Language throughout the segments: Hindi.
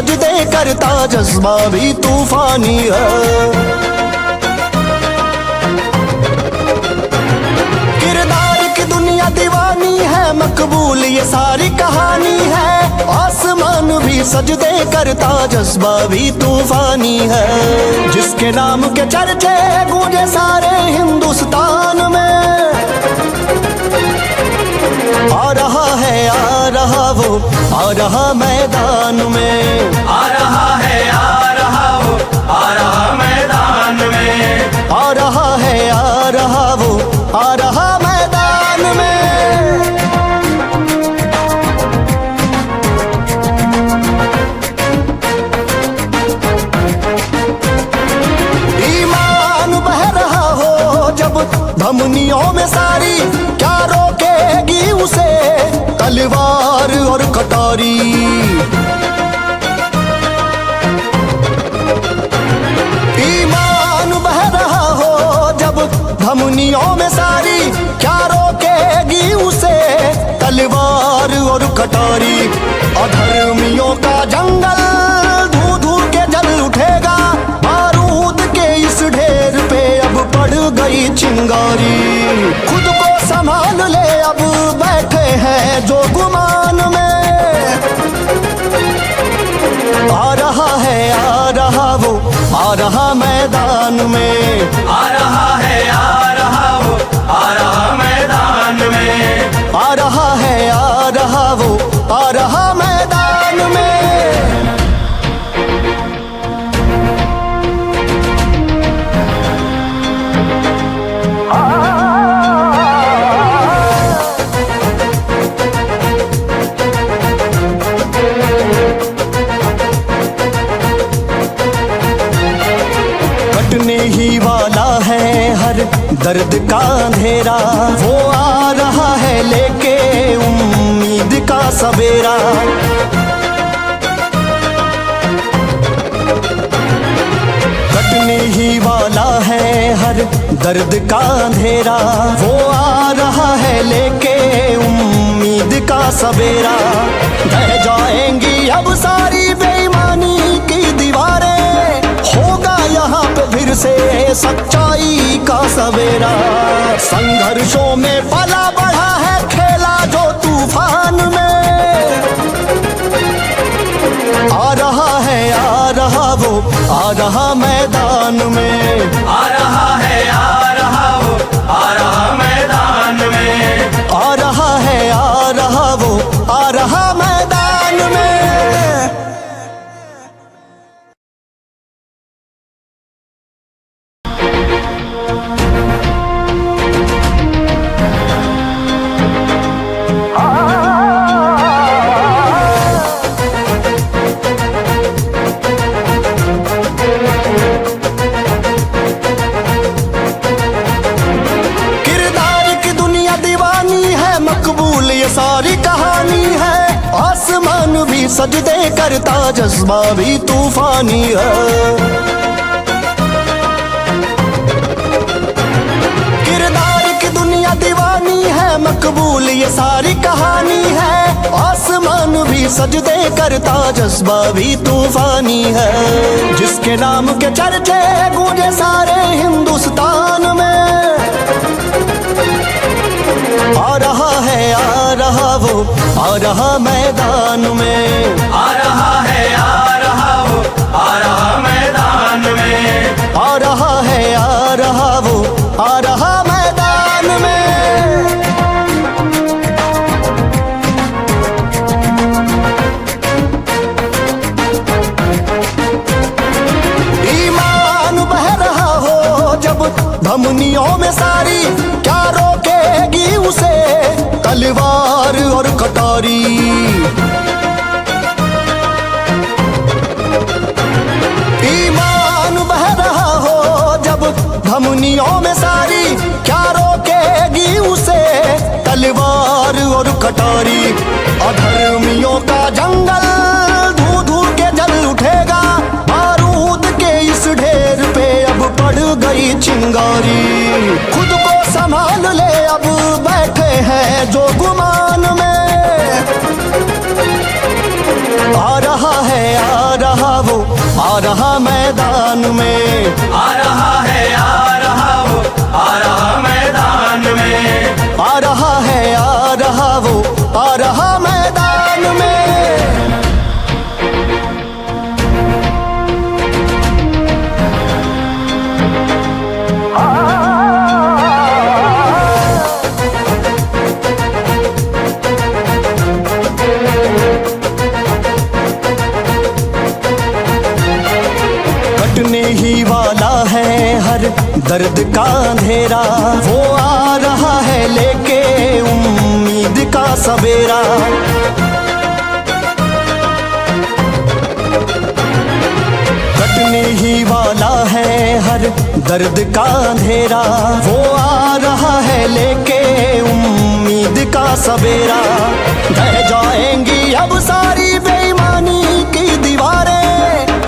सजदे करता जज्बा भी तूफानी है। किरदार की दुनिया दीवानी है, मकबूल ये सारी कहानी है। आसमान भी सजदे करता जज्बा भी तूफानी है। जिसके नाम के चर्चे गूंजे सारे हिंदुस्तान में, आ रहा है आ रहा वो, आ रहा मैदान में। आ रहा है आ रहा वो, आ रहा मैदान में। आ रहा है आ रहा वो, आ रहा मैदान में। ईमान बह रहा हो जब धमनियों में सारी, क्या रोकेगी उसे तलवार और कटारी। ईमान बह रहा हो जब धमनियों में सारी, क्या रोकेगी उसे तलवार और कटारी। अधर्मियों का जंगल धू धू के जल उठेगा, बारूद के इस ढेर पे अब पड़ गई चिंगारी। खुद को संभाल ले अब बैठे हैं जो गुमान में। आ रहा है आ रहा वो, आ रहा मैदान में। आ रहा है आ रहा वो, आ रहा मैदान में। आ रहा है आ रहा वो, आ रहा मैदान में। कटने ही वाला है हर दर्द का अंधेरा, वो आ रहा है लेके उम्मीद का सवेरा। कटने ही वाला है हर दर्द का अंधेरा, वो आ रहा है लेके उम्मीद का सवेरा। ढह जाएंगी अब सारी बेईमानी की दीवारें, होगा यहाँ पे फिर से सच्चाई का सवेरा। संघर्षों में पला बढ़ा है खेला जो तूफान में। आ रहा है आ रहा वो, आ रहा मैदान में। आ रहा है आ रहा वो, आ रहा मैदान में। आ रहा है आ रहा वो, आ रहा मैदान में। किरदार की दुनिया दीवानी है, मकबूल ये सारी कहानी है। आसमान भी सजदे करता जज्बा भी तूफानी है। किरदार की दुनिया दीवानी है, मकबूल ये सारी कहानी है। आसमान भी सजदे करता जज्बा भी तूफानी है। जिसके नाम के चर्चे गूंजे सारे हिंदुस्तान में, आ रहा है आ रहा वो, आ रहा मैदान में। आ रहा है आ रहा वो, आ रहा मैदान में। आ रहा है आ रहा वो, आ रहा मैदान में। ईमान बह रहा हो जब धमनियों में सारी, क्या रोकेगी उसे तलवार और कटारी। ईमान बह रहा हो जब धमनियों में सारी, क्या रोकेगी उसे तलवार और कटारी। अधर्मियों का जंगल धू धू के जल उठेगा, बारूद के इस ढेर पे अब पड़ गई चिंगारी। खुद को संभाल ले अब बैठे हैं जो गुमान में। आ रहा है आ आ रहा मैदान में, आ रहा है, आ रहा वो, आ रहा मैदान में, आ रहा है, आ रहा वो, आ रहा मैदान में। कटने ही वाला है हर दर्द का अंधेरा, वो आ रहा है लेके उम्मीद का सवेरा। कटने ही वाला है हर दर्द का अंधेरा, वो आ रहा है लेके उम्मीद का सवेरा। ढह जाएंगी अब सारी बेईमानी की दीवारें,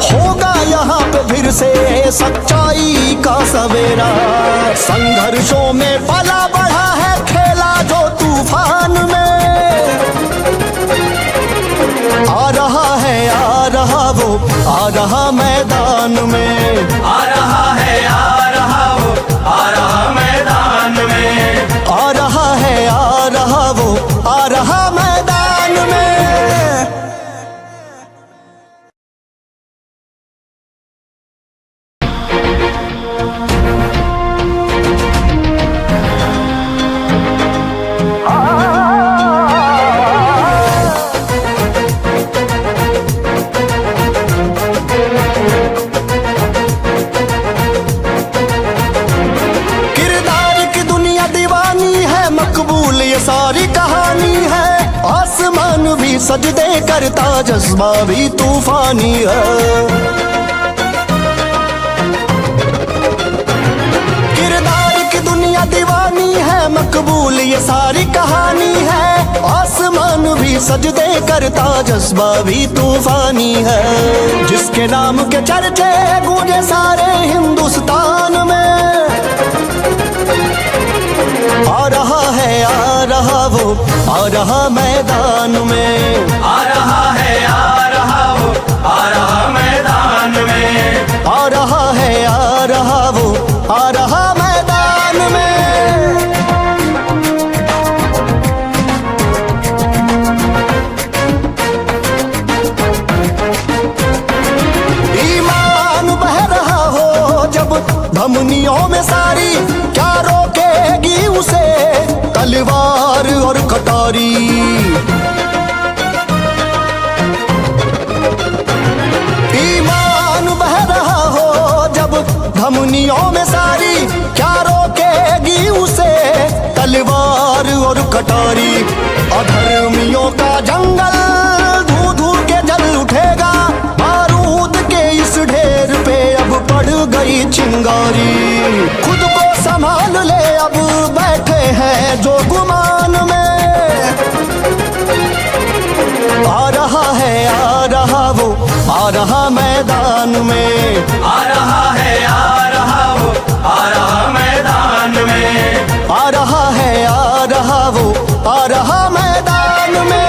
होगा यहाँ पे फिर से सच्चाई का सवेरा। संघर्षों में पला बढ़ा है खेला जो तूफान में, आ रहा है, आ रहा वो, आ रहा मैदान में, आ रहा है, आ रहा वो, आ रहा मैदान में, आ रहा है, आ रहा वो, आ रहा मैदान में। किरदार की दुनिया दीवानी है, मकबूल ये सारी कहानी है। आसमान भी सजदे करता, जज्बा भी तूफानी है। किरदार की दुनिया दीवानी है, मकबूल ये सारी कहानी है। आसमान भी सजदे करता, जज्बा भी तूफानी है। जिसके नाम के चर्चे गूंजे सारे हिंदुस्तान में, आ रहा है, आ रहा वो, आ रहा मैदान में, आ रहा है, आ रहा वो, आ रहा मैदान में, आ रहा है, आ रहा वो, आ रहा मैदान में। ईमान बह रहा हो जब धमनियों में सारी, क्या रोकेगी उसे तलवार और कटारी। ईमान बह रहा हो जब धमनियों में सारी, क्या रोकेगी उसे तलवार और कटारी। अधर्मियों का जंगल धू धू के जल उठेगा, बारूद के इस ढेर पे अब पड़ गई चिंगारी। खुद को संभाल ले अब बैठे हैं जो गुमान में, आ रहा है, आ रहा वो, आ रहा मैदान में, आ रहा है, आ रहा वो, आ रहा मैदान में, आ रहा है, आ रहा वो, आ रहा मैदान में।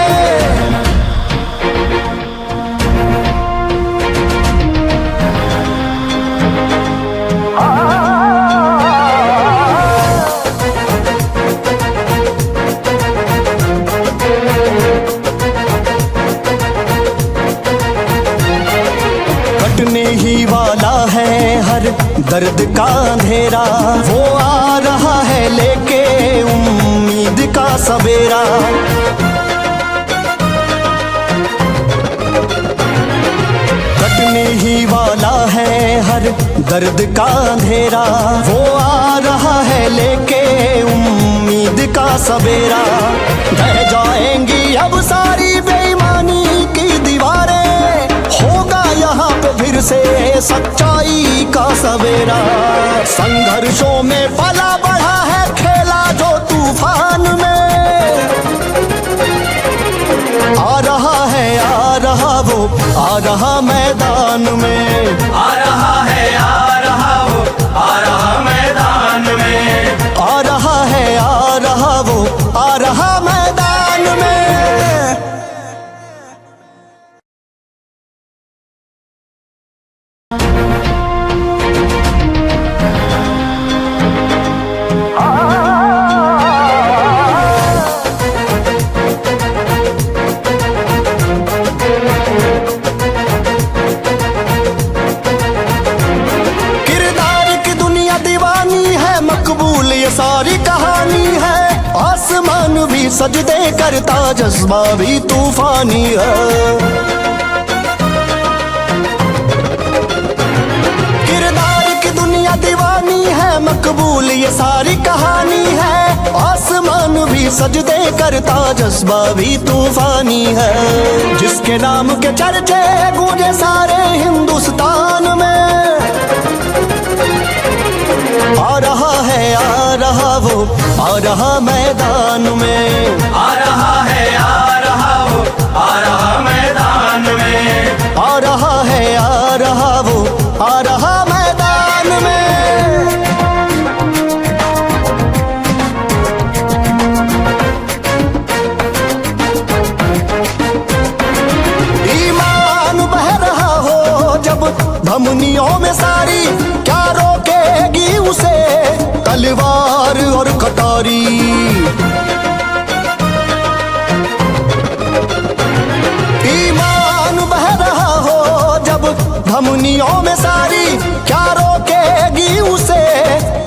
कटने ही वाला है हर दर्द का अंधेरा, वो आ रहा है लेके उम्मीद का सवेरा। कटने ही वाला है हर दर्द का अंधेरा, वो आ रहा है लेके उम्मीद का सवेरा। ढह जाएंगी अब सारी बेईमानी की दीवारें, होगा यहाँ पे फिर से सच्चाई का सवेरा। संघर्षों में पला बढ़ा है खेला जो तूफान में, आ रहा है, आ रहा वो, आ रहा मैदान में, आ रहा है, आ रहा वो, आ रहा मैदान में, आ रहा है, आ रहा वो, आ रहा मैदान में। आसमान भी सजदे करता, जज्बा भी तूफानी है। किरदार की दुनिया दीवानी है, मकबूल ये सारी कहानी है। आसमान भी सजदे करता, जज्बा भी तूफानी है। जिसके नाम के चर्चे गूंजे सारे हिंदुस्तान में, आ रहा वो, आ रहा मैदान में। आ रहा है, आ रहा वो, आ रहा मैदान में। आ रहा है, आ रहा वो, आ रहा मैदान में। ईमान बह रहा हो जब धमनियों में सारी, क्या रोकेगी उसे तलवार और कटारी। ईमान बह रहा हो जब धमनियों में सारी, क्या रोकेगी उसे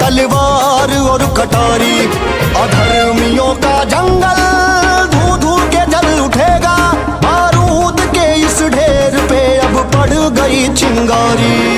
तलवार और कटारी। अधर्मियों का जंगल धू धू के जल उठेगा, बारूद के इस ढेर पे अब पड़ गई चिंगारी।